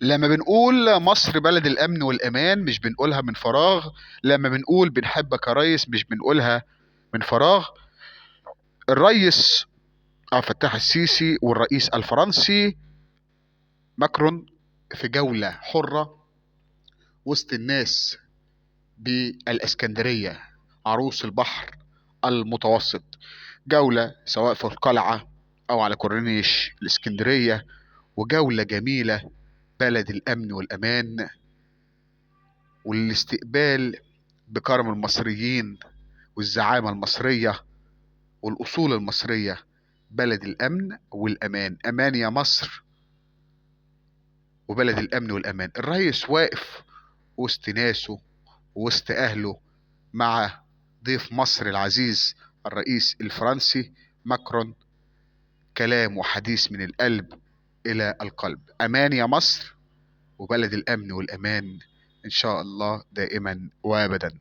لما بنقول مصر بلد الأمن والأمان مش بنقولها من فراغ. لما بنقول بنحبك يا ريس مش بنقولها من فراغ. الرئيس عبد الفتاح السيسي والرئيس الفرنسي ماكرون في جولة حرة وسط الناس بالإسكندرية، عروس البحر المتوسط. جولة سواء في القلعة أو على كورنيش الإسكندرية، وجولة جميلة، بلد الأمن والأمان والاستقبال بكرم المصريين والزعامة المصرية والأصول المصرية. بلد الأمن والأمان، أمان يا مصر وبلد الأمن والأمان. الرئيس واقف وسط ناسه ووسط أهله مع ضيف مصر العزيز الرئيس الفرنسي ماكرون. كلام وحديث من القلب إلى القلب. أمان يا مصر وبلد الأمن والأمان إن شاء الله دائما وأبدا.